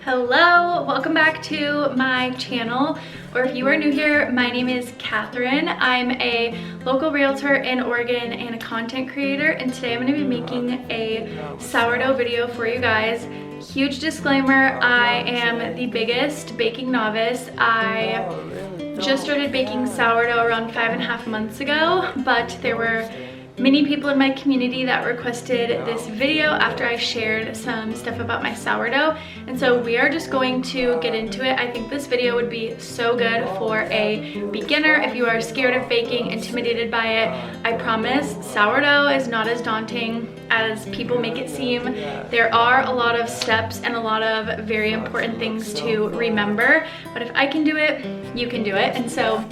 Hello, welcome back to my channel, or if you are new here, my name is Catherine. I'm a local realtor in Oregon and a content creator, and today I'm going to be making a sourdough video for you guys. Huge disclaimer, I am the biggest baking novice. I just started baking sourdough around 5.5 months ago, but there were many people in my community that requested this video after I shared some stuff about my sourdough, and so we are just going to get into it. I think this video would be so good for a beginner. If you are scared of baking, intimidated by it, I promise sourdough is not as daunting as people make it seem. There are a lot of steps and a lot of very important things to remember, but if I can do it, you can do it. And so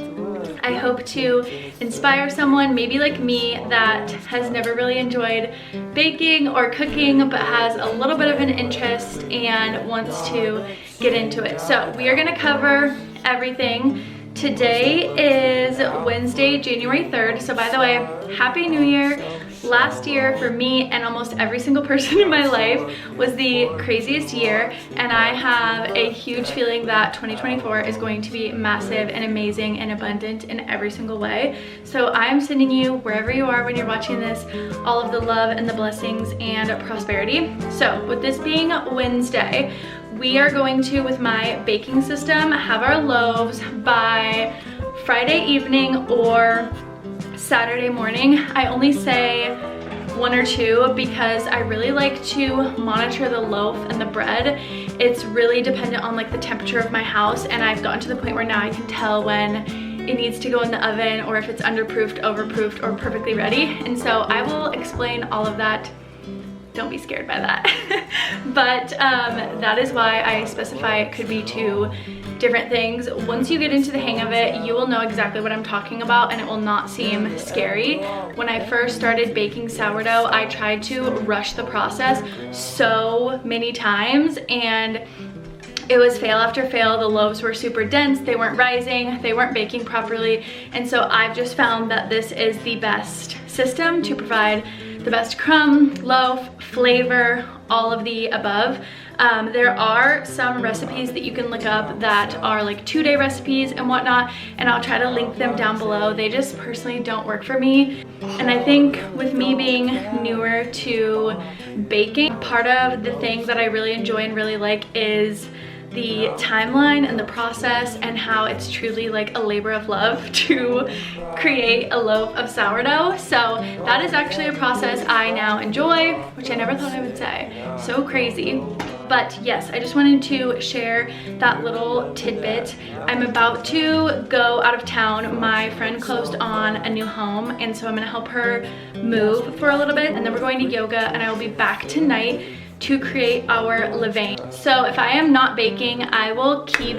I hope to inspire someone, maybe like me, that has never really enjoyed baking or cooking but has a little bit of an interest and wants to get into it. So we are gonna cover everything. Today is Wednesday, January 3rd. So by the way, Happy New Year. Last year for me and almost every single person in my life was the craziest year, and I have a huge feeling that 2024 is going to be massive and amazing and abundant in every single way. So I am sending you, wherever you are when you're watching this, all of the love and the blessings and prosperity. So with this being Wednesday, we are going to, with my baking system, have our loaves by Friday evening or Saturday morning. I only say 1 or 2 because I really like to monitor the loaf and the bread. It's really dependent on like the temperature of my house, and I've gotten to the point where now I can tell when it needs to go in the oven or if it's underproofed, overproofed, or perfectly ready. And so I will explain all of that. Don't be scared by that. But that is why I specify it could be 2 different things. Once you get into the hang of it, you will know exactly what I'm talking about and it will not seem scary. When I first started baking sourdough, I tried to rush the process so many times, and it was fail after fail. The loaves were super dense, they weren't rising, they weren't baking properly, and so I've just found that this is the best system to provide the best crumb, loaf, flavor, all of the above. There are some recipes that you can look up that are like 2-day recipes and whatnot, and I'll try to link them down below. They just personally don't work for me. And I think with me being newer to baking, part of the thing that I really enjoy and really like is the timeline and the process, and how it's truly like a labor of love to create a loaf of sourdough. So that is actually a process I now enjoy, which I never thought I would say. So crazy. But yes, I just wanted to share that little tidbit. I'm about to go out of town. My friend closed on a new home, and so I'm gonna help her move for a little bit, and then we're going to yoga, and I will be back tonight to create our levain. So if I am not baking, I will keep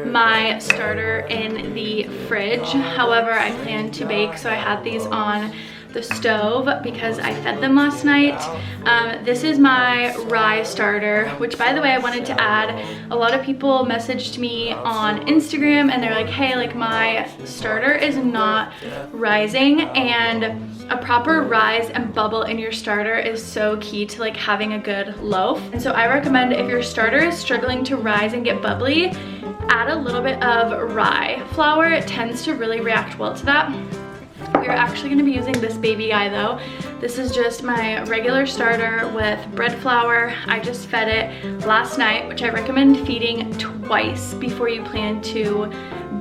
my starter in the fridge. However, I plan to bake, so I had these on the stove because I fed them last night. This is my rye starter, which, by the way, I wanted to add. A lot of people messaged me on Instagram and they're like, hey, like my starter is not rising, and a proper rise and bubble in your starter is so key to like having a good loaf. And so I recommend, if your starter is struggling to rise and get bubbly, add a little bit of rye flour. It tends to really react well to that. We're actually gonna be using this baby guy though. This is just my regular starter with bread flour. I just fed it last night, which I recommend feeding twice before you plan to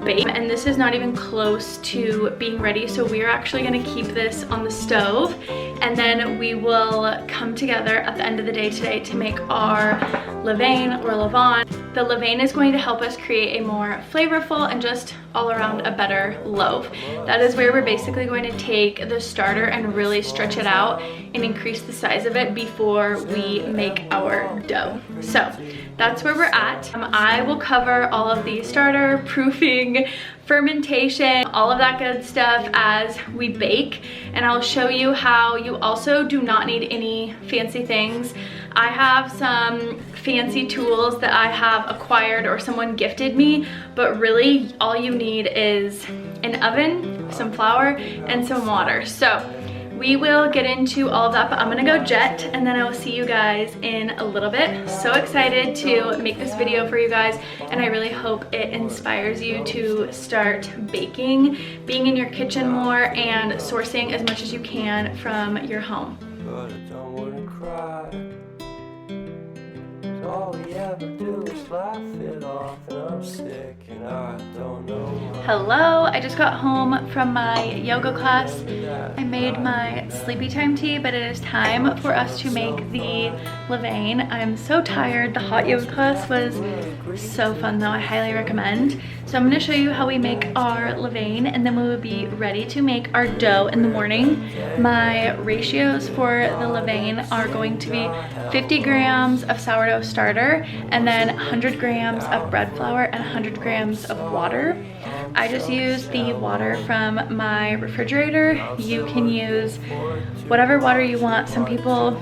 bake. And this is not even close to being ready, so we're actually gonna keep this on the stove, and then we will come together at the end of the day today to make our levain or levain. The levain is going to help us create a more flavorful and just all around a better loaf. That is where we're basically going to take the starter and really stretch it out and increase the size of it before we make our dough. So that's where we're at. I will cover all of the starter, proofing, fermentation, all of that good stuff as we bake, and I'll show you how you also do not need any fancy things. I have some fancy tools that I have acquired or someone gifted me, but really all you need is an oven, some flour, and some water. So we will get into all of that, but I'm gonna go jet and then I will see you guys in a little bit. So excited to make this video for you guys, and I really hope it inspires you to start baking, being in your kitchen more, and sourcing as much as you can from your home. But I don't wanna cry. All we ever do is laugh it off, and I'm sick and I don't know why. Hello, I just got home from my yoga class. I made my sleepy time tea, but it is time for us to make the levain. I'm so tired. The hot yoga class was so fun though. I highly recommend. So I'm gonna show you how we make our levain, and then we will be ready to make our dough in the morning. My ratios for the levain are going to be 50 grams of sourdough starter, and then 100 grams of bread flour and 100 grams of water. I just use the water from my refrigerator. You can use whatever water you want. Some people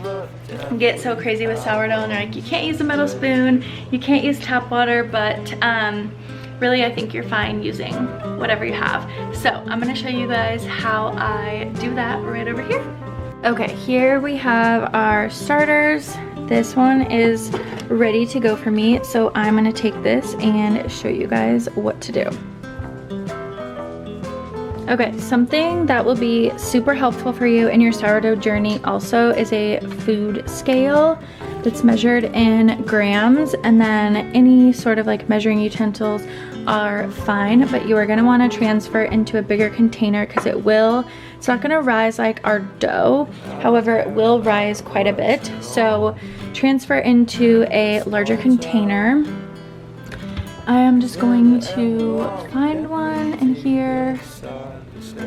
get so crazy with sourdough and they're like, you can't use a metal spoon, you can't use tap water, but really I think you're fine using whatever you have. So I'm gonna show you guys how I do that right over here. Okay, here we have our starters. This one is ready to go for me, so I'm gonna take this and show you guys what to do. Okay, something that will be super helpful for you in your sourdough journey also is a food scale that's measured in grams, and then any sort of like measuring utensils are fine, but you are gonna wanna transfer into a bigger container because it's not gonna rise like our dough. However, it will rise quite a bit. So transfer into a larger container. I am just going to find one in here.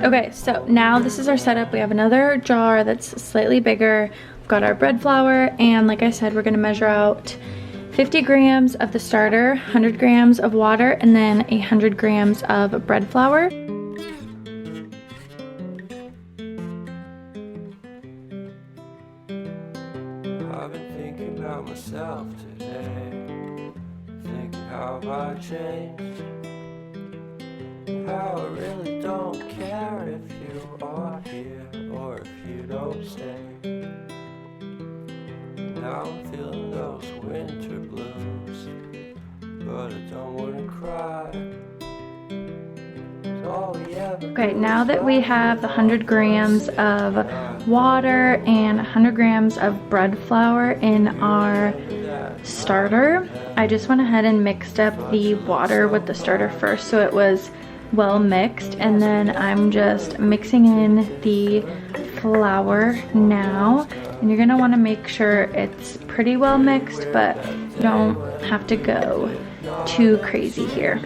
Okay, so now this is our setup. We have another jar that's slightly bigger. We've got our bread flour, and like I said, we're gonna measure out 50 grams of the starter, 100 grams of water, and then 100 grams of bread flour. I've been thinking about myself today, thinking how I changed, how I really don't care if you are here or if you don't stay. Now I'm feeling those winter blues, but I don't wanna cry. Okay, now that we have the 100 grams of water and 100 grams of bread flour in our starter, I just went ahead and mixed up the water with the starter first so it was well mixed, and then I'm just mixing in the flour now, and you're gonna want to make sure it's pretty well mixed, but you don't have to go too crazy here.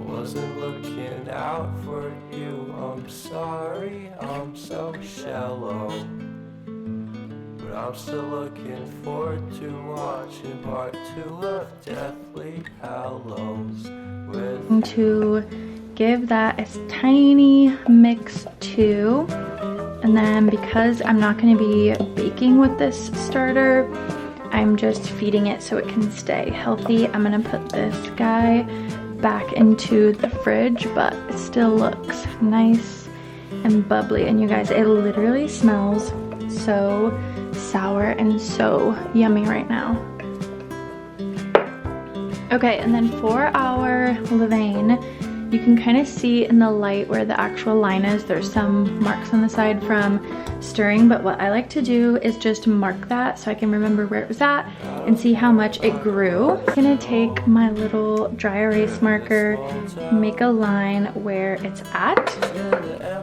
Wasn't looking out for you, I'm sorry, I'm so shallow, but I'm still looking forward to watching part 2 of Deathly Hallows with to give that a tiny mix too, and then because I'm not going to be baking with this starter, I'm just feeding it so it can stay healthy. I'm going to put this guy back into the fridge, but it still looks nice and bubbly, and you guys, it literally smells so sour and so yummy right now. Okay, and then for our levain, you can kind of see in the light where the actual line is. There's some marks on the side from stirring, but what I like to do is just mark that so I can remember where it was at and see how much it grew. I'm gonna take my little dry erase marker, make a line where it's at,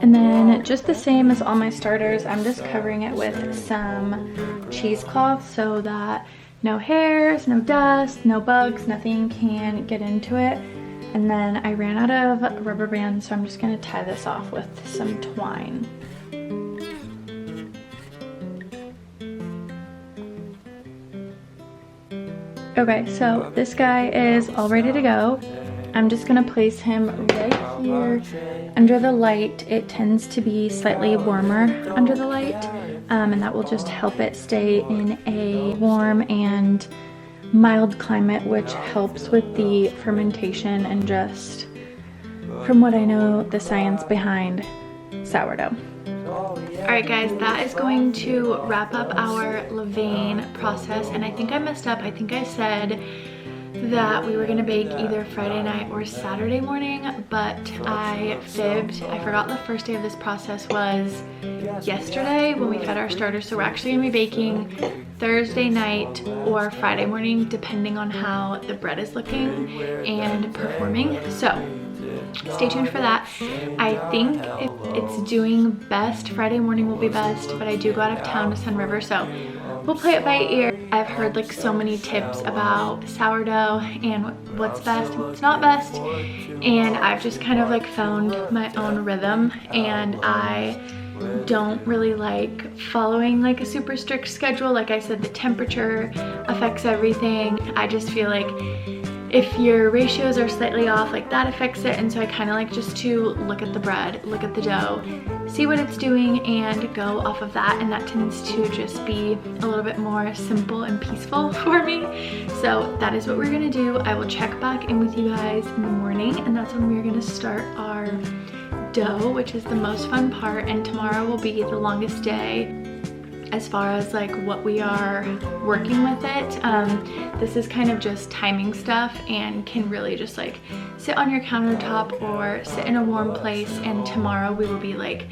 and then just the same as all my starters, I'm just covering it with some cheesecloth so that no hairs, no dust, no bugs, nothing can get into it. And then I ran out of rubber bands, so I'm just gonna tie this off with some twine. Okay, so this guy is all ready to go. I'm just gonna place him right here under the light. It tends to be slightly warmer under the light, and that will just help it stay in a warm and mild climate, which helps with the fermentation and just, from what I know, the science behind sourdough. Alright guys, that is going to wrap up our levain process, and I think I messed up. I think I said that we were gonna bake either Friday night or Saturday morning, but I fibbed. I forgot the first day of this process was yesterday when we fed our starter, so we're actually gonna be baking Thursday night or Friday morning depending on how the bread is looking and performing. So stay tuned for that. I think if it's doing best, Friday morning will be best, but I do go out of town to Sun River, so we'll play it by ear. I've heard like so many tips about sourdough and what's best and what's not best, and I've just kind of like found my own rhythm, and I don't really like following like a super strict schedule. Like I said, the temperature affects everything. I just feel like if your ratios are slightly off, like that affects it, and so I kind of like just to look at the bread, look at the dough, see what it's doing, and go off of that, and that tends to just be a little bit more simple and peaceful for me. So that is what we're gonna do. I will check back in with you guys in the morning, and that's when we're gonna start our dough, which is the most fun part, and tomorrow will be the longest day as far as like what we are working with it. This is kind of just timing stuff and can really just like sit on your countertop or sit in a warm place, and tomorrow we will be like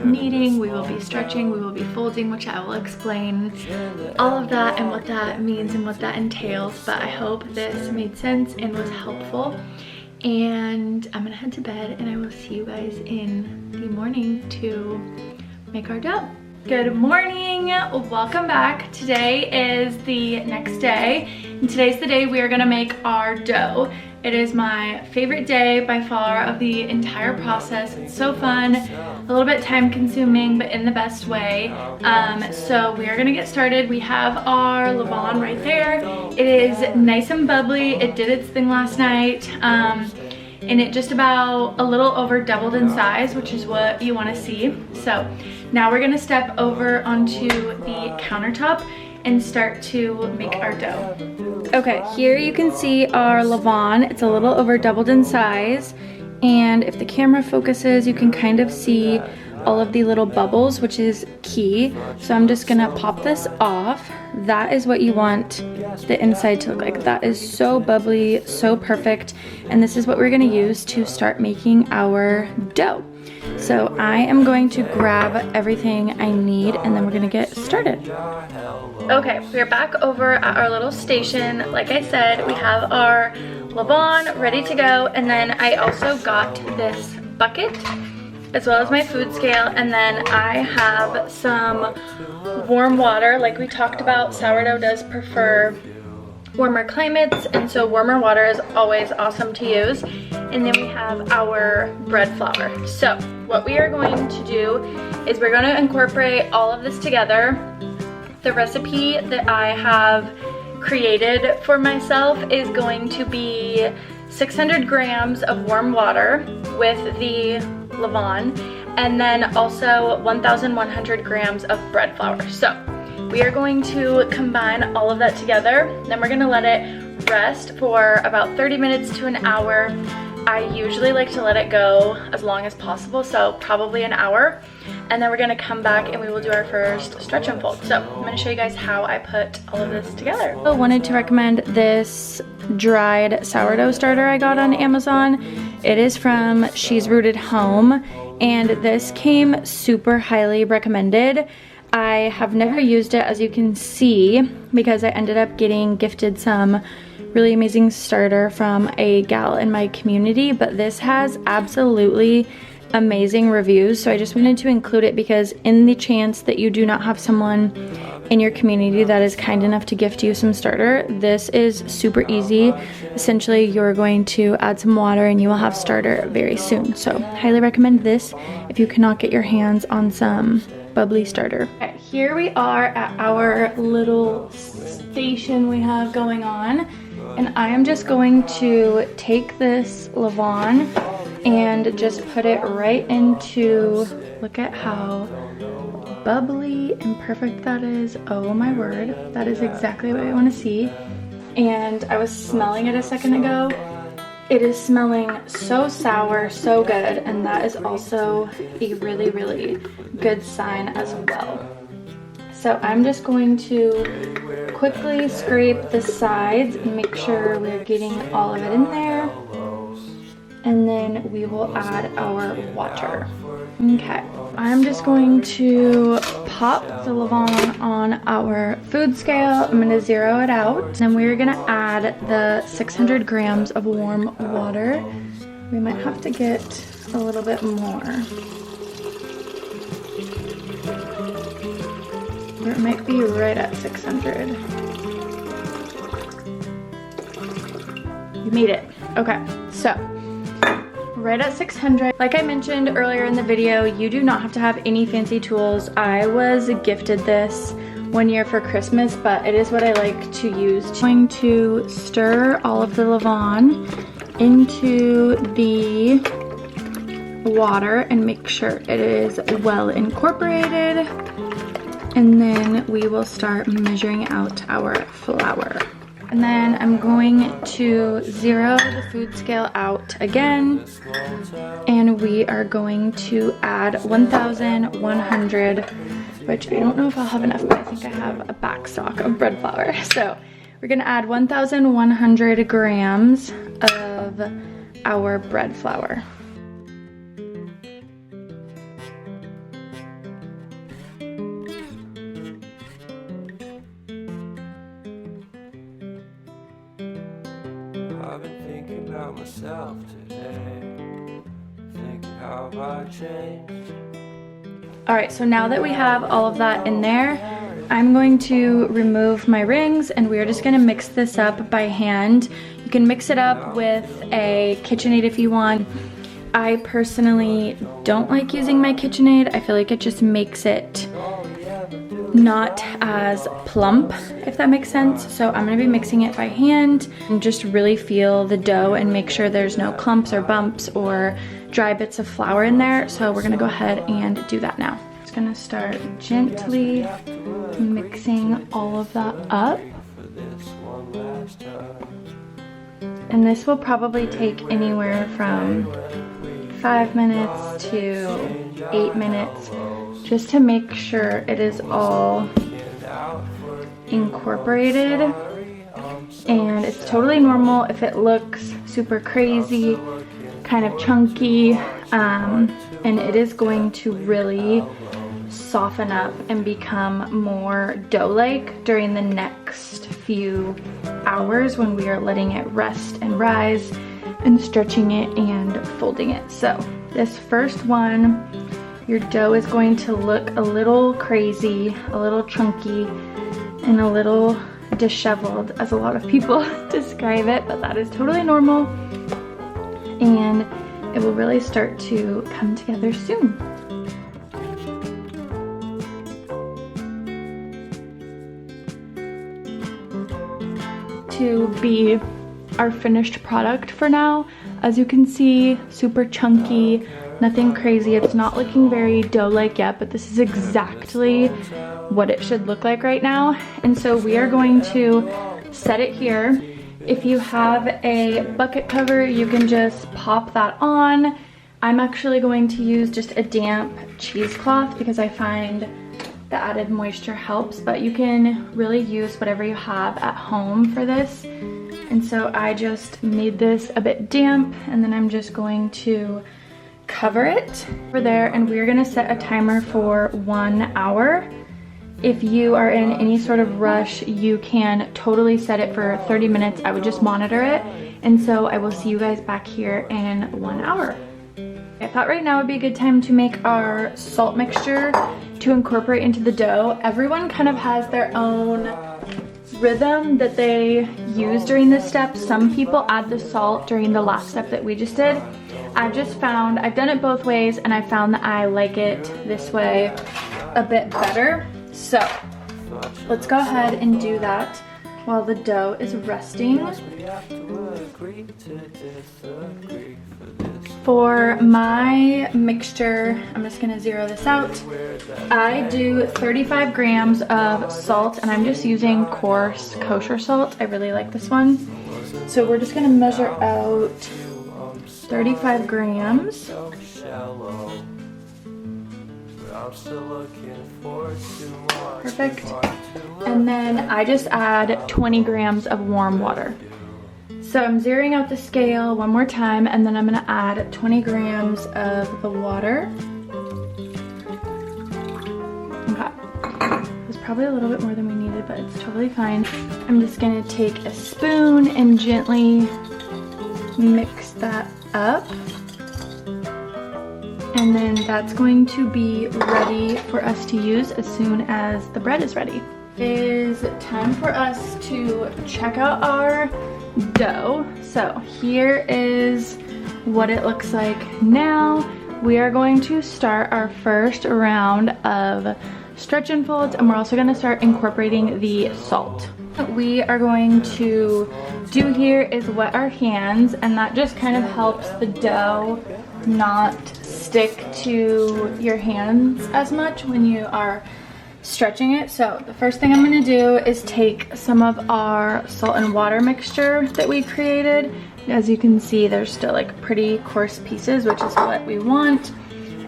kneading, we will be stretching, we will be folding, which I will explain all of that and what that means and what that entails. But I hope this made sense and was helpful, and I'm gonna head to bed, and I will see you guys in the morning to make our dough. Good morning, welcome back. Today is the next day, and today's the day we are gonna make our dough. It is my favorite day by far of the entire process. It's so fun, a little bit time consuming, but in the best way. So we are gonna get started. We have our levain right there. It is nice and bubbly. It did its thing last night. And it just about a little over doubled in size, which is what you wanna see. So now we're gonna step over onto the countertop and start to make our dough. Okay, here you can see our levain. It's a little over doubled in size, and if the camera focuses, you can kind of see all of the little bubbles, which is key. So I'm just gonna pop this off. That is what you want the inside to look like. That is so bubbly, so perfect, and this is what we're gonna use to start making our dough. So I am going to grab everything I need, and then we're gonna get started. Okay, we're back over at our little station. Like I said, we have our levain ready to go, and then I also got this bucket as well as my food scale, and then I have some warm water. Like we talked about, sourdough does prefer warmer climates, and so warmer water is always awesome to use. And then we have our bread flour. So what we are going to do is we're going to incorporate all of this together. The recipe that I have created for myself is going to be 600 grams of warm water with the levain, and then also 1,100 grams of bread flour. So we are going to combine all of that together. Then we're gonna let it rest for about 30 minutes to an hour. I usually like to let it go as long as possible, so probably an hour. And then we're gonna come back and we will do our first stretch and fold. So I'm gonna show you guys how I put all of this together. I wanted to recommend this dried sourdough starter I got on Amazon. It is from She's Rooted Home, and this came super highly recommended. I have never used it, as you can see, because I ended up getting gifted some really amazing starter from a gal in my community, but this has absolutely amazing reviews, so I just wanted to include it because in the chance that you do not have someone in your community that is kind enough to gift you some starter, this is super easy. Essentially, you're going to add some water and you will have starter very soon. So highly recommend this if you cannot get your hands on some bubbly starter. Okay, here we are at our little station we have going on, and I am just going to take this levain and just put it right into, look at how bubbly and perfect that is. Oh my word, that is exactly what I want to see. And I was smelling it a second ago, It is smelling so sour, so good, and that is also a really, really good sign as well. So I'm just going to quickly scrape the sides and make sure we're getting all of it in there. And then we will add our water. Okay, I'm just going to pop the levain on our food scale. I'm gonna zero it out. And we're gonna add the 600 grams of warm water. We might have to get a little bit more. Or it might be right at 600. You made it. Okay, so right at 600. Like I mentioned earlier in the video, you do not have to have any fancy tools. I was gifted this one year for Christmas, but it is what I like to use. I'm going to stir all of the levain into the water and make sure it is well incorporated. And then we will start measuring out our flour. And then I'm going to zero the food scale out again. And we are going to add 1,100, which I don't know if I'll have enough, but I think I have a back stock of bread flour. So we're gonna add 1,100 grams of our bread flour. I've been thinking about myself today, thinking how have I changed. All right, so now that we have all of that in there, I'm going to remove my rings and we are just gonna mix this up by hand. You can mix it up with a KitchenAid if you want. I personally don't like using my KitchenAid. I feel like it just makes it not as plump, if that makes sense. So I'm gonna be mixing it by hand and just really feel the dough and make sure there's no clumps or bumps or dry bits of flour in there. So we're gonna go ahead and do that now. Just gonna start gently mixing all of that up. And this will probably take anywhere from 5 minutes to 8 minutes, just to make sure it is all incorporated. And it's totally normal if it looks super crazy, kind of chunky, and it is going to really soften up and become more dough-like during the next few hours when we are letting it rest and rise and stretching it and folding it. So this first one, your dough is going to look a little crazy, a little chunky, and a little disheveled, as a lot of people describe it, but that is totally normal. And it will really start to come together soon. To be our finished product for now. As you can see, super chunky, nothing crazy. It's not looking very dough-like yet, but this is exactly what it should look like right now. And so we are going to set it here. If you have a bucket cover, you can just pop that on. I'm actually going to use just a damp cheesecloth because I find the added moisture helps, but you can really use whatever you have at home for this. And so I just made this a bit damp, and then I'm just going to cover it over there, and we're gonna set a timer for 1 hour. If you are in any sort of rush, you can totally set it for 30 minutes. I would just monitor it. And so I will see you guys back here in 1 hour. I thought right now would be a good time to make our salt mixture to incorporate into the dough. Everyone kind of has their own rhythm that they use during this step. Some people add the salt during the last step that we just did. I've done it both ways, and I found that I like it this way a bit better. So let's go ahead and do that while the dough is resting. For my mixture, I'm just gonna zero this out. I do 35 grams of salt, and I'm just using coarse kosher salt. I really like this one. So we're just gonna measure out 35 grams. So shallow, but I'm still looking forward to more. Perfect. And then I just add 20 grams of warm water. So I'm zeroing out the scale one more time, and then I'm gonna add 20 grams of the water. Okay, it was probably a little bit more than we needed, but it's totally fine. I'm just gonna take a spoon and gently mix that up. And then that's going to be ready for us to use as soon as the bread is ready. It is time for us to check out our dough. So here is what it looks like now. We are going to start our first round of stretch and folds, and we're also going to start incorporating the salt. What we are going to do here is wet our hands, and that just kind of helps the dough not stick to your hands as much when you are stretching it. So the first thing I'm going to do is take some of our salt and water mixture that we created. As you can see, there's still like pretty coarse pieces, which is what we want.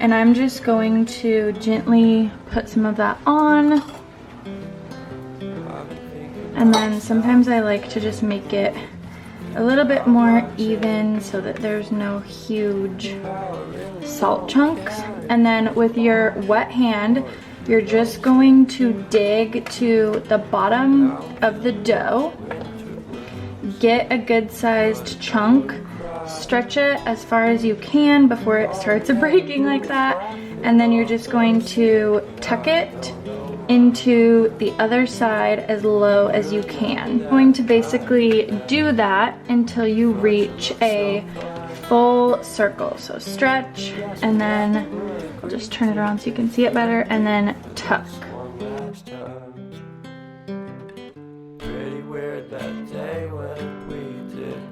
And I'm just going to gently put some of that on. And then sometimes I like to just make it a little bit more even so that there's no huge salt chunks. And then with your wet hand, you're just going to dig to the bottom of the dough, get a good sized chunk, stretch it as far as you can before it starts breaking like that, and then you're just going to tuck it into the other side as low as you can. You're going to basically do that until you reach a full circle. So stretch, and then I'll just turn it around so you can see it better, and then tuck.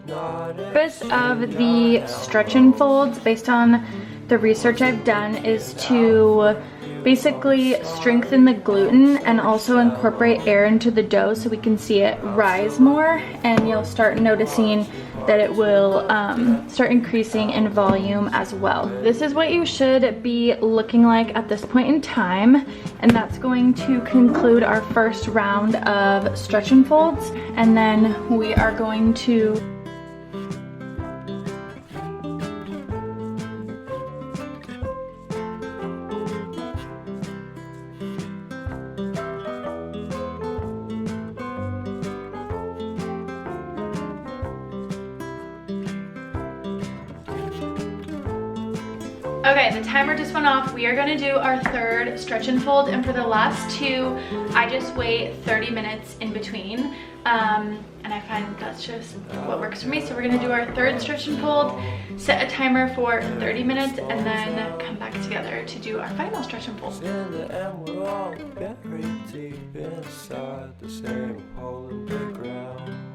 The purpose of the stretch and folds, based on the research I've done, is to basically strengthen the gluten and also incorporate air into the dough so we can see it rise more, and you'll start noticing that it will start increasing in volume as well. This is what you should be looking like at this point in time, and that's going to conclude our first round of stretch and folds. And then we are going to Okay, the timer just went off. We are gonna do our third stretch and fold, and for the last two, I just wait 30 minutes in between. And I find that's just what works for me. So we're gonna do our third stretch and fold, set a timer for 30 minutes, and then come back together to do our final stretch and fold. In the end, we're all buried deep inside the same hole in the ground.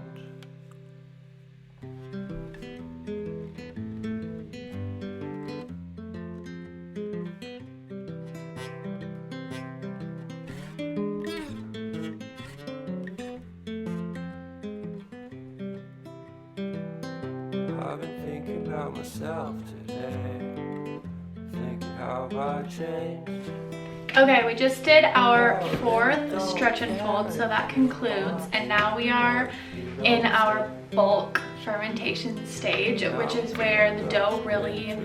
I've been thinking about myself today, thinking how have I changed. Okay, we just did our fourth stretch and fold, so that concludes, and now we are in our bulk fermentation stage, which is where the dough really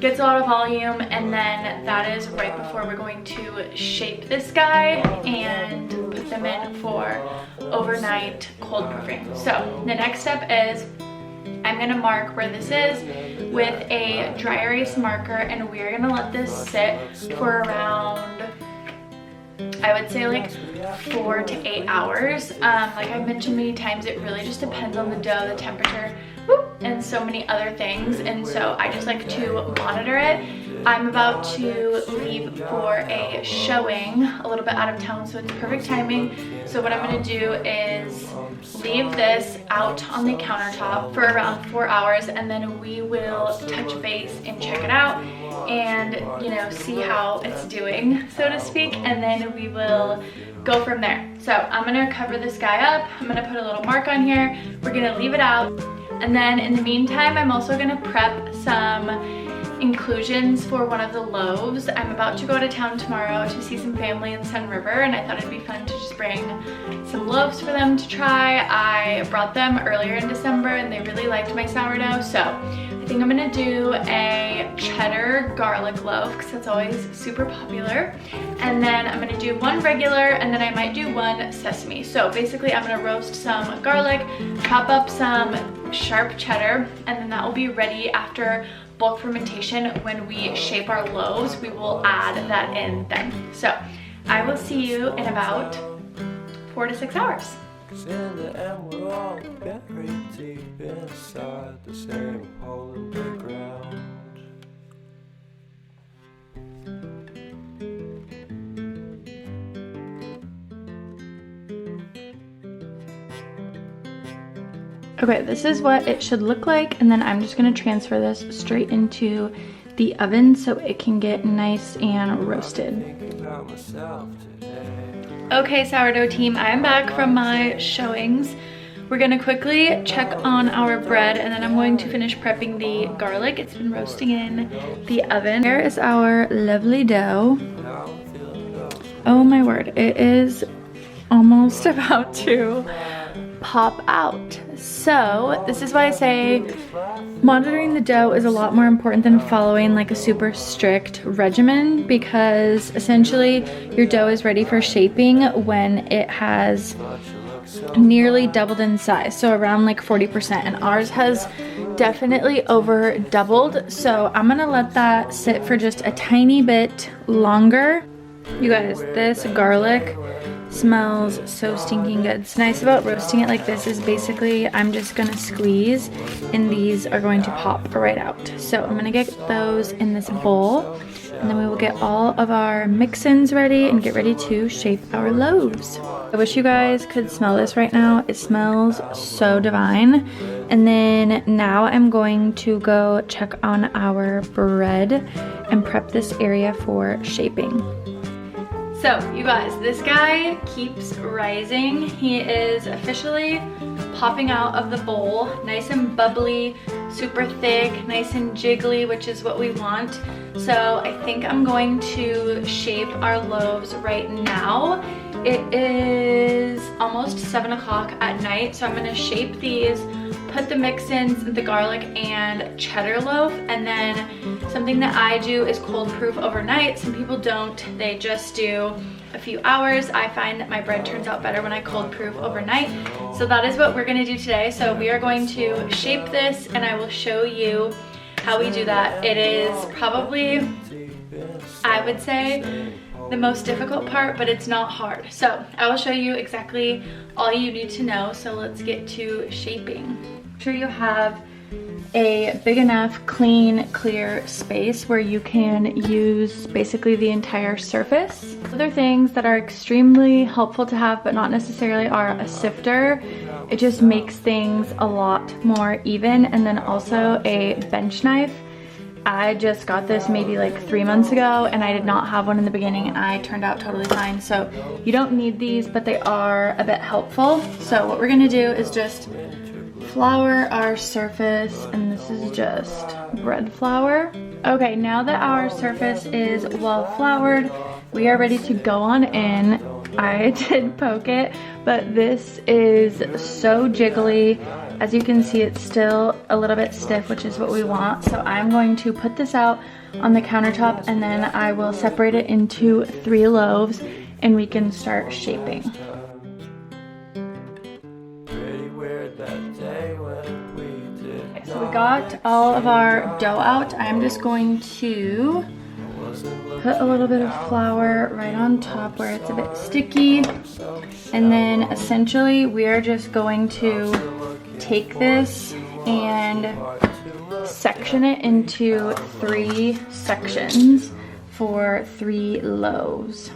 gets a lot of volume, and then that is right before we're going to shape this guy and put them in for overnight cold proofing. So the next step is I'm gonna mark where this is with a dry erase marker, and we're gonna let this sit for around, I would say like 4 to 8 hours. Like I've mentioned many times, it really just depends on the dough, the temperature, and so many other things, and so I just like to monitor it. I'm about to leave for a showing a little bit out of town, so it's perfect timing. So what I'm gonna do is leave this out on the countertop for around 4 hours, and then we will touch base and check it out and, you know, see how it's doing, so to speak, and then we will go from there. So I'm gonna cover this guy up. I'm gonna put a little mark on here. We're gonna leave it out. And then in the meantime, I'm also gonna prep some inclusions for one of the loaves. I'm about to go to town tomorrow to see some family in Sun River, and I thought it'd be fun to just bring some loaves for them to try. I brought them earlier in December and they really liked my sourdough, so I think I'm gonna do a cheddar garlic loaf because that's always super popular. And then I'm gonna do one regular, and then I might do one sesame. So basically I'm gonna roast some garlic, chop up some sharp cheddar, and then that will be ready after bulk fermentation. When we shape our loaves, we will add that in then. So I will see you in about 4 to 6 hours. 'Cause in the end we're all buried deep inside the same hole in the ground. Okay, this is what it should look like, and then I'm just gonna transfer this straight into the oven so it can get nice and roasted. Thinking about myself today. Okay, sourdough team, I'm back from my showings. We're gonna quickly check on our bread, and then I'm going to finish prepping the garlic. It's been roasting in the oven. Here is our lovely dough. Oh my word, it is almost about to pop out. So this is why I say monitoring the dough is a lot more important than following like a super strict regimen, because essentially your dough is ready for shaping when it has nearly doubled in size, so around like 40%, and ours has definitely over doubled. So I'm gonna let that sit for just a tiny bit longer. You guys, this garlic smells so stinking good. It's nice about roasting it like this is basically I'm just gonna squeeze and these are going to pop right out. So I'm gonna get those in this bowl, and then we will get all of our mix-ins ready and get ready to shape our loaves. I wish you guys could smell this right now. It smells so divine. And then now I'm going to go check on our bread and prep this area for shaping. So you guys, this guy keeps rising. He is officially popping out of the bowl, nice and bubbly, super thick, nice and jiggly, which is what we want. So I think I'm going to shape our loaves right now. It is almost 7 o'clock at night, so I'm gonna shape these, put the mix-ins, the garlic and cheddar loaf, and then something that I do is cold proof overnight. Some people don't, they just do a few hours. I find that my bread turns out better when I cold proof overnight. So that is what we're gonna do today. So we are going to shape this, and I will show you how we do that. It is probably, I would say, the most difficult part, but it's not hard. So I will show you exactly all you need to know. So let's get to shaping. Make sure you have a big enough, clean, clear space where you can use basically the entire surface. Other things that are extremely helpful to have, but not necessarily, are a sifter. It just makes things a lot more even, and then also a bench knife. I just got this maybe like 3 months ago, and I did not have one in the beginning, and I turned out totally fine. So you don't need these, but they are a bit helpful. So what we're gonna do is just flour our surface, and this is just bread flour. Okay, now that our surface is well floured, we are ready to go on in. I did poke it, but this is so jiggly. As you can see, it's still a little bit stiff, which is what we want. So I'm going to put this out on the countertop, and then I will separate it into 3 loaves, and we can start shaping. Okay, so we got all of our dough out. I'm just going to put a little bit of flour right on top where it's a bit sticky, and then essentially we are just going to take this and section it into 3 sections for 3 loaves.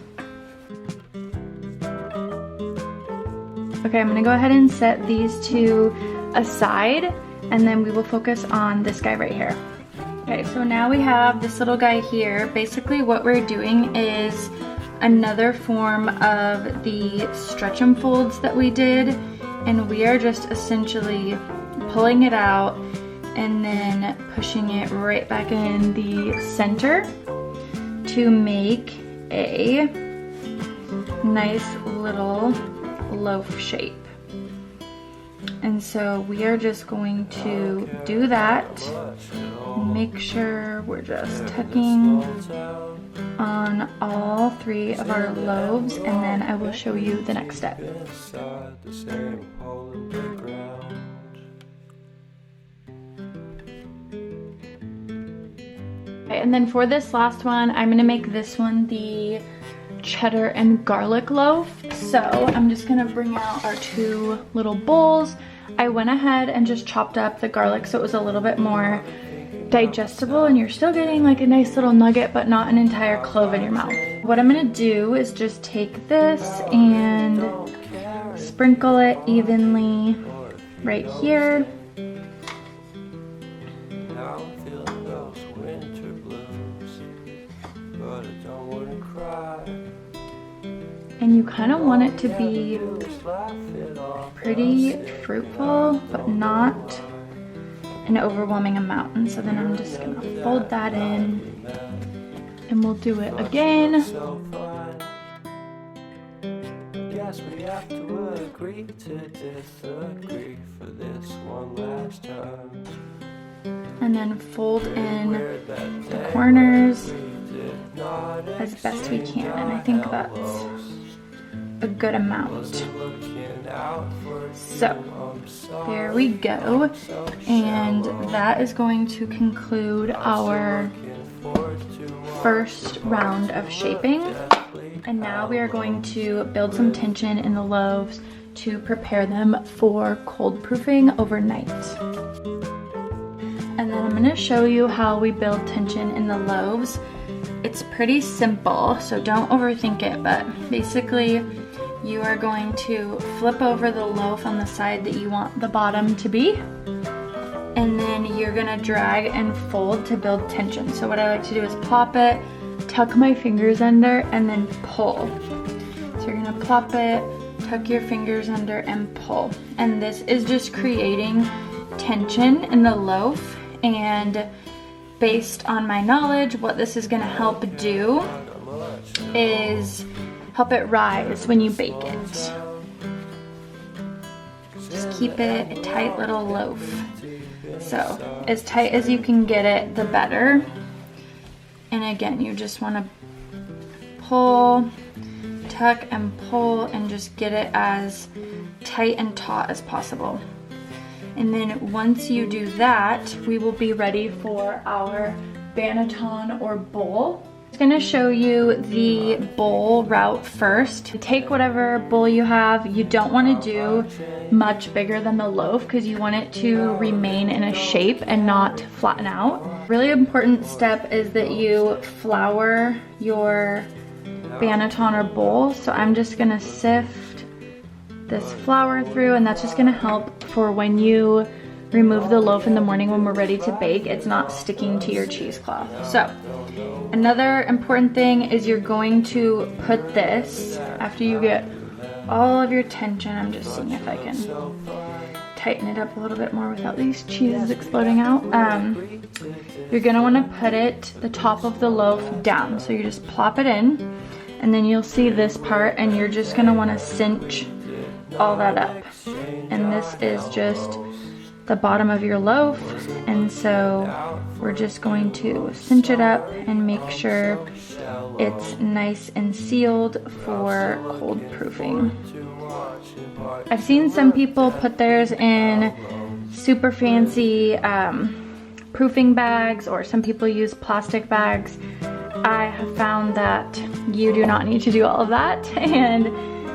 Okay, I'm gonna go ahead and set these 2 aside, and then we will focus on this guy right here. Okay, so now we have this little guy here. Basically what we're doing is another form of the stretch and folds that we did, and we are just essentially pulling it out and then pushing it right back in the center to make a nice little loaf shape. And so we are just going to do that. Make sure we're just tucking on all 3 of our loaves, and then I will show you the next step. Okay, and then for this last one, I'm gonna make this one the cheddar and garlic loaf. So I'm just gonna bring out our 2 little bowls. I went ahead and just chopped up the garlic so it was a little bit more digestible, and you're still getting like a nice little nugget but not an entire clove in your mouth. What I'm gonna do is just take this and sprinkle it evenly right here. And you kind of want it to be pretty fruitful, but not an overwhelming amount. And so then I'm just gonna fold that in, and we'll do it again. Yes, we have to agree to disagree for this one last time. And then fold in the corners as best we can, and I think that's a good amount. So there we go, and that is going to conclude our first round of shaping. And now we are going to build some tension in the loaves to prepare them for cold proofing overnight. And then I'm going to show you how we build tension in the loaves. It's pretty simple, so don't overthink it, but basically you are going to flip over the loaf on the side that you want the bottom to be, and then you're gonna drag and fold to build tension. So what I like to do is plop it, tuck my fingers under, and then pull. So you're gonna plop it, tuck your fingers under, and pull. And this is just creating tension in the loaf, and based on my knowledge, what this is gonna help do is help it rise when you bake it. Just keep it a tight little loaf. So as tight as you can get it, the better. And again, you just wanna pull, tuck and pull, and just get it as tight and taut as possible. And then once you do that, we will be ready for our banneton or bowl. I'm going to show you the bowl route first. Take whatever bowl you have. You don't want to do much bigger than the loaf because you want it to remain in a shape and not flatten out. Really important step is that you flour your banneton or bowl. So I'm just going to sift this flour through, and that's just going to help for when you remove the loaf in the morning when we're ready to bake, it's not sticking to your cheesecloth. So another important thing is you're going to put this, after you get all of your tension, I'm just seeing if I can tighten it up a little bit more without these cheeses exploding out. You're gonna wanna put it, the top of the loaf down. So you just plop it in, and then you'll see this part, and you're just gonna wanna cinch all that up. And this is just the bottom of your loaf, and so we're just going to cinch it up and make sure it's nice and sealed for cold proofing. I've seen some people put theirs in super fancy proofing bags, or some people use plastic bags. I have found that you do not need to do all of that, and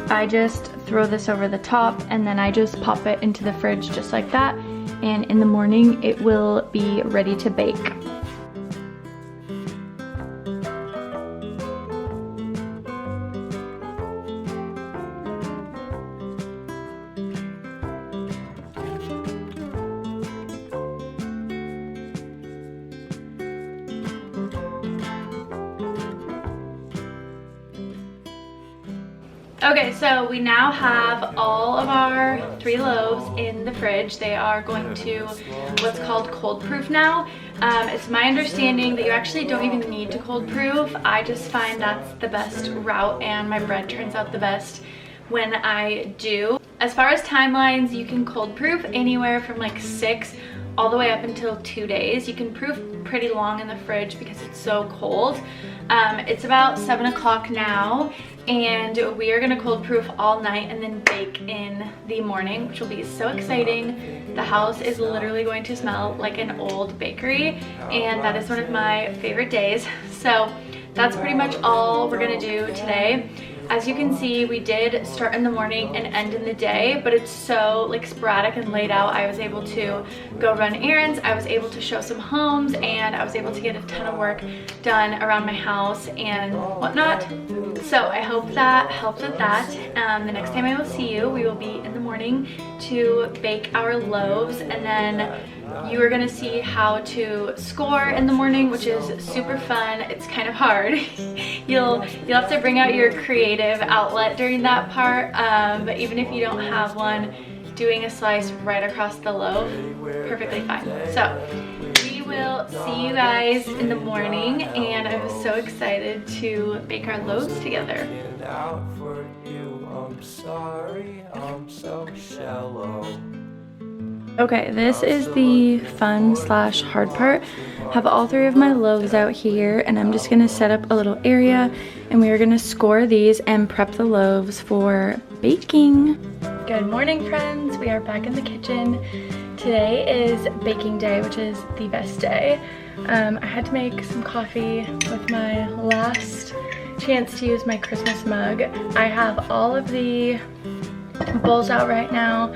I just throw this over the top, and then I just pop it into the fridge just like that, and in the morning it will be ready to bake. Okay, so we now have all of our 3 loaves in the fridge. They are going to what's called cold proof now. It's my understanding that you actually don't even need to cold proof. I just find that's the best route, and my bread turns out the best when I do. As far as timelines, you can cold proof anywhere from like 6 all the way up until 2 days. You can proof pretty long in the fridge because it's so cold. It's about 7 o'clock now, and we are gonna cold proof all night and then bake in the morning, which will be so exciting. The house is literally going to smell like an old bakery, and that is one of my favorite days. So that's pretty much all we're gonna do today. As you can see, we did start in the morning and end in the day, but it's so like sporadic and laid out. I was able to go run errands, I was able to show some homes, and I was able to get a ton of work done around my house and whatnot. So I hope that helped with that. The next time I will see you, we will be in the morning to bake our loaves, and then you are gonna see how to score in the morning, which is super fun. It's kind of hard. You'll have to bring out your creative outlet during that part, but even if you don't have one, doing a slice right across the loaf, perfectly fine. So we will see you guys in the morning, and I'm so excited to bake our loaves together. Okay, this is the fun slash hard part. I have all 3 of my loaves out here, and I'm just gonna set up a little area, and we are gonna score these and prep the loaves for baking. Good morning, friends. We are back in the kitchen. Today is baking day, which is the best day. I had to make some coffee with my last chance to use my Christmas mug. I have all of the bowls out right now.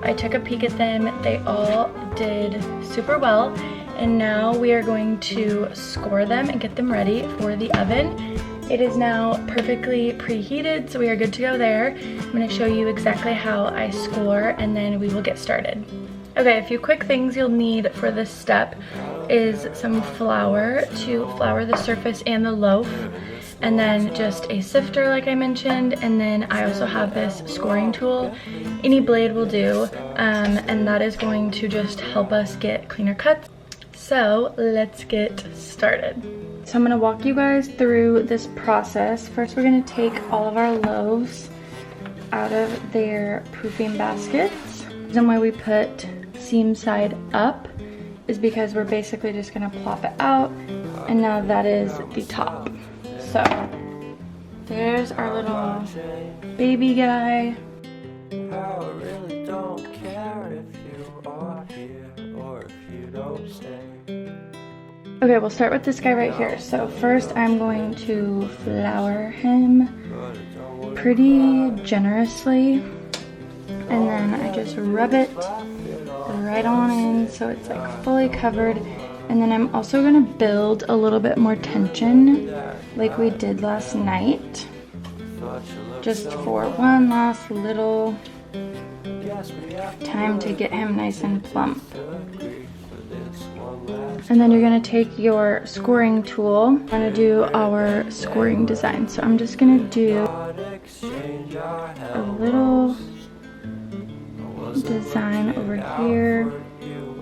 I took a peek at them. They all did super well. And now we are going to score them and get them ready for the oven. It is now perfectly preheated, so we are good to go there. I'm gonna show you exactly how I score, and then we will get started. Okay, a few quick things you'll need for this step is some flour to flour the surface and the loaf, and then just a sifter like I mentioned, and then I also have this scoring tool. Any blade will do, and that is going to just help us get cleaner cuts. So let's get started. So I'm gonna walk you guys through this process. First, we're gonna take all of our loaves out of their proofing baskets. The reason why we put seam side up is because we're basically just gonna plop it out, and now that is the top. So there's our little baby guy. I really don't care if you are here or if you don't stay. Okay, we'll start with this guy right here. So first I'm going to flour him pretty generously, and then I just rub it right on in so it's like fully covered. And then I'm also gonna build a little bit more tension like we did last night, just for one last little time to get him nice and plump. And then you're gonna take your scoring tool. I'm gonna do our scoring design. So I'm just gonna do a little design over here.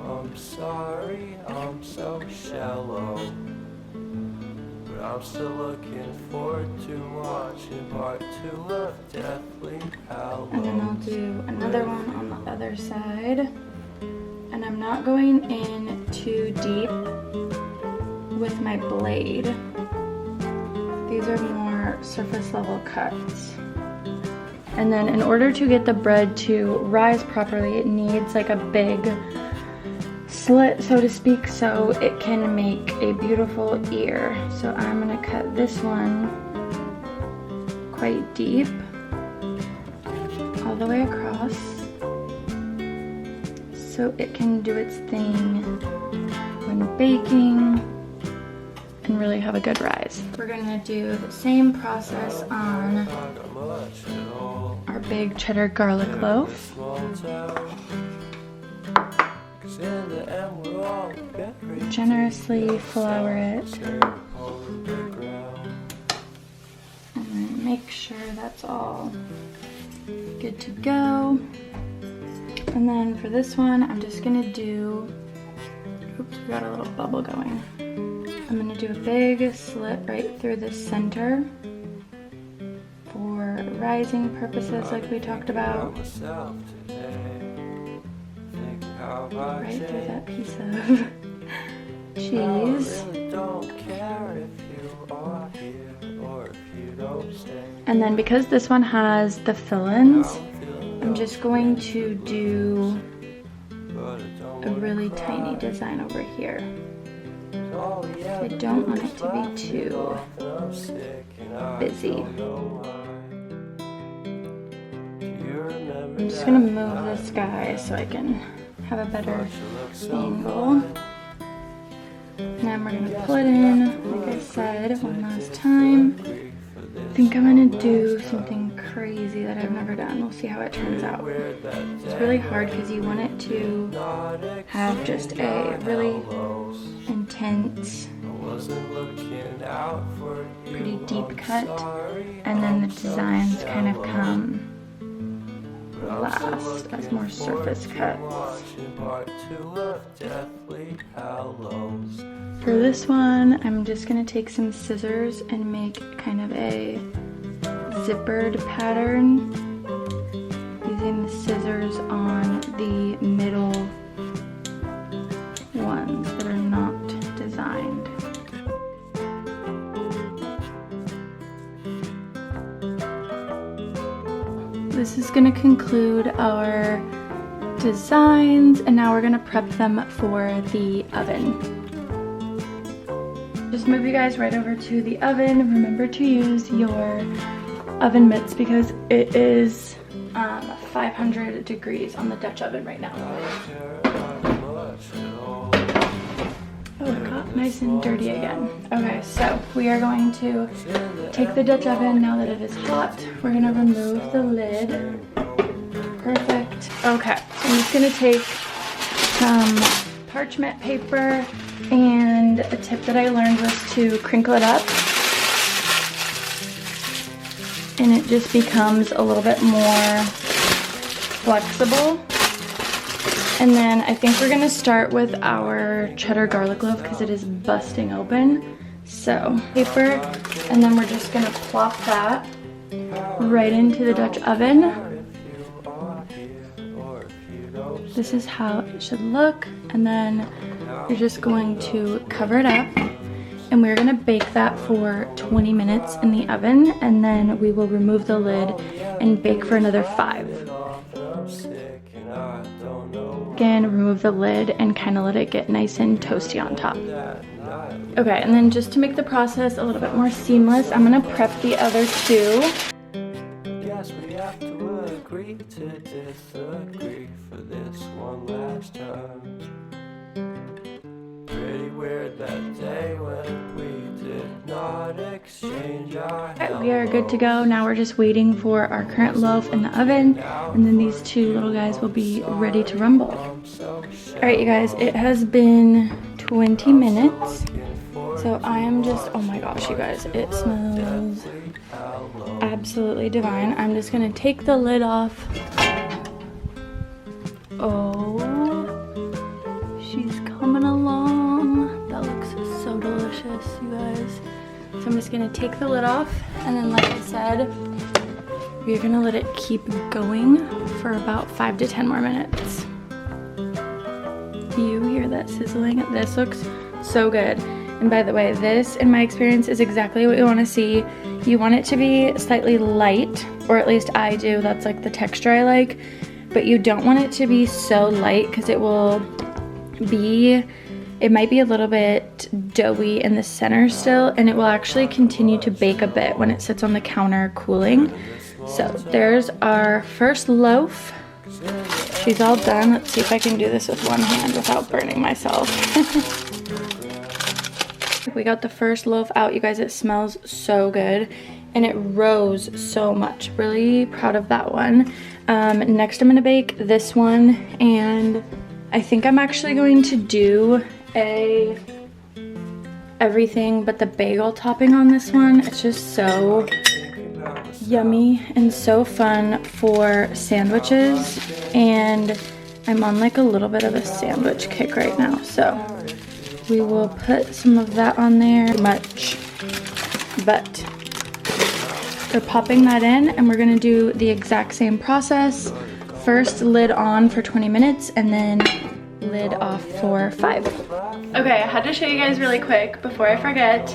I'm sorry, I'm so shallow, but I'm still looking forward to watching part 2 of Deathly Hallows. And then I'll do another one on the other side. And I'm not going in too deep with my blade. These are more surface level cuts. And then in order to get the bread to rise properly, it needs like a big slit, so to speak, so it can make a beautiful ear. So I'm gonna cut this one quite deep, all the way across, so it can do its thing when baking and really have a good rise. We're gonna do the same process on our big cheddar garlic loaf. Generously flour it, and then make sure that's all good to go. And then for this one, I'm just gonna do, oops, we got a little bubble going. I'm gonna do a big slit right through the center for rising purposes like we talked about. Right through that piece of cheese. And then because this one has the fill-ins, I'm just going to do a really tiny design over here. I don't want it to be too busy. I'm just gonna move this guy so I can have a better angle. And then we're gonna pull it in, like I said, one last time. I think I'm gonna do something crazy that I've never done. We'll see how it turns out. It's really hard because you want it to have just a really intense, pretty deep cut, and then the designs kind of come last as more surface cuts. For this one, I'm just gonna take some scissors and make kind of a zippered pattern using the scissors on the middle ones that are not designed. This is going to conclude our designs, and now we're going to prep them for the oven. Just move you guys right over to the oven. Remember to use your oven mitts because it is 500 degrees on the Dutch oven right now. Oh, it got nice and dirty again. Okay, so we are going to take the Dutch oven now that it is hot. We're gonna remove the lid. Perfect. Okay, I'm just gonna take some parchment paper, and a tip that I learned was to crinkle it up, and it just becomes a little bit more flexible. And then I think we're gonna start with our cheddar garlic loaf because it is busting open. So paper, and then we're just gonna plop that right into the Dutch oven. This is how it should look, and then you're just going to cover it up, and we're gonna bake that for 20 minutes in the oven, and then we will remove the lid and bake for another 5. Again, remove the lid and kind of let it get nice and toasty on top. Okay, and then just to make the process a little bit more seamless, I'm gonna prep the other two. Guess we have to agree to disagree for this one last time. Pretty weird that day when we did not exchange our hellos. We are good to go. Now we're just waiting for our current loaf in the oven, and then these two little guys will be ready to rumble. Alright you guys, it has been 20 minutes. So I am just, oh my gosh you guys, it smells absolutely divine. I'm just gonna take the lid off. Oh, she's coming along. That looks so delicious, you guys. So I'm just gonna take the lid off, and then like I said, we're gonna let it keep going for about 5 to 10 more minutes. You hear that sizzling? This looks so good. And by the way, this, in my experience, is exactly what you want to see. You want it to be slightly light, or at least I do. That's like the texture I like. But you don't want it to be so light because it might be a little bit doughy in the center still, and it will actually continue to bake a bit when it sits on the counter cooling. So there's our first loaf. She's all done. Let's see if I can do this with one hand without burning myself. We got the first loaf out, you guys. It smells so good, and it rose so much. Really proud of that one. Next I'm gonna bake this one, and I think I'm actually going to do everything but the bagel topping on this one. It's just so yummy and so fun for sandwiches, and I'm on like a little bit of a sandwich kick right now, so we will put some of that on there. Much, but we're popping that in, and we're gonna do the exact same process. First, lid on for 20 minutes, and then lid off for 5. Okay, I had to show you guys really quick before I forget.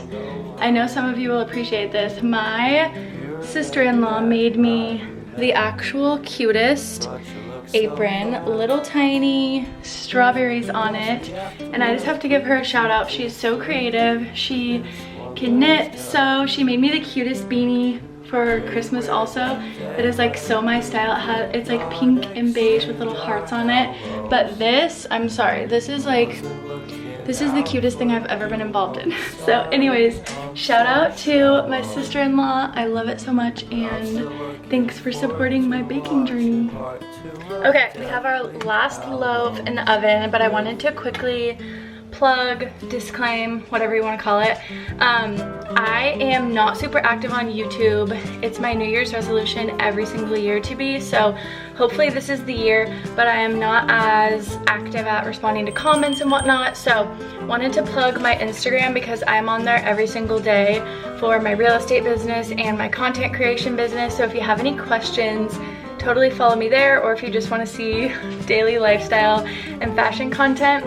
I know some of you will appreciate this. My sister-in-law made me the actual cutest apron, little tiny strawberries on it, and I just have to give her a shout out. She's so creative. She can knit, sew. She made me the cutest beanie for Christmas also. It is like so my style. It's like pink and beige with little hearts on it. But this, I'm sorry, this is the cutest thing I've ever been involved in. So anyways, shout out to my sister-in-law. I love it so much, and thanks for supporting my baking journey. Okay, we have our last loaf in the oven, but I wanted to quickly plug, disclaim, whatever you want to call it. I am not super active on YouTube. It's my New Year's resolution every single year to be, so hopefully this is the year, but I am not as active at responding to comments and whatnot, so wanted to plug my Instagram because I'm on there every single day for my real estate business and my content creation business. So if you have any questions, totally follow me there, or if you just want to see daily lifestyle and fashion content,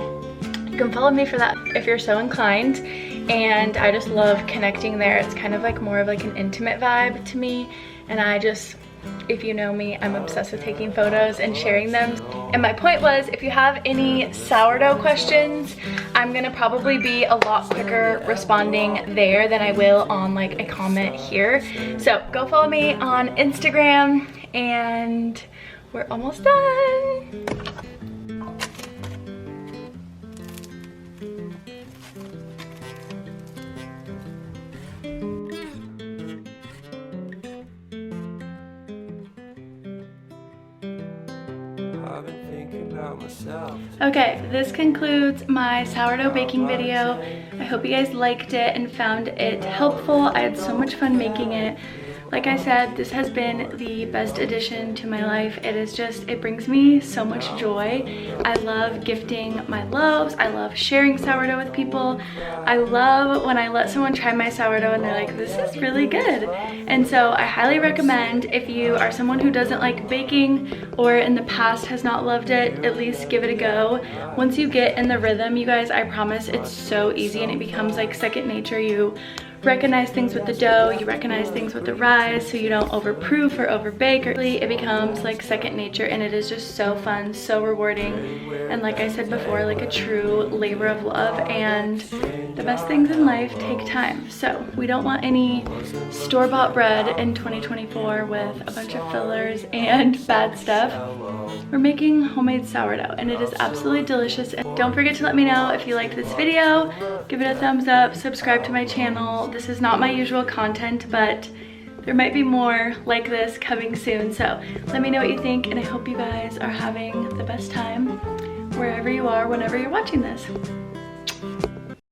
you can follow me for that if you're so inclined. And I just love connecting there. It's kind of like more of like an intimate vibe to me, and I just, if you know me, I'm obsessed with taking photos and sharing them. And my point was, if you have any sourdough questions, I'm gonna probably be a lot quicker responding there than I will on like a comment here. So go follow me on Instagram, and we're almost done. I've been thinking about myself. Okay, this concludes my sourdough baking video. I hope you guys liked it and found it helpful. I had so much fun making it. Like I said, this has been the best addition to my life. It brings me so much joy. I love gifting my loaves. I love sharing sourdough with people. I love when I let someone try my sourdough and they're like, this is really good. And so I highly recommend, if you are someone who doesn't like baking or in the past has not loved it, at least give it a go. Once you get in the rhythm, you guys, I promise it's so easy and it becomes like second nature. You recognize things with the dough, you recognize things with the rise, so you don't overproof or overbake. It becomes like second nature, and it is just so fun, so rewarding, and like I said before, like a true labor of love. And the best things in life take time, so we don't want any store-bought bread in 2024 with a bunch of fillers and bad stuff. We're making homemade sourdough, and it is absolutely delicious. And don't forget to let me know if you liked this video. Give it a thumbs up, subscribe to my channel. This is not my usual content, but there might be more like this coming soon, so let me know what you think, and I hope you guys are having the best time wherever you are, whenever you're watching this.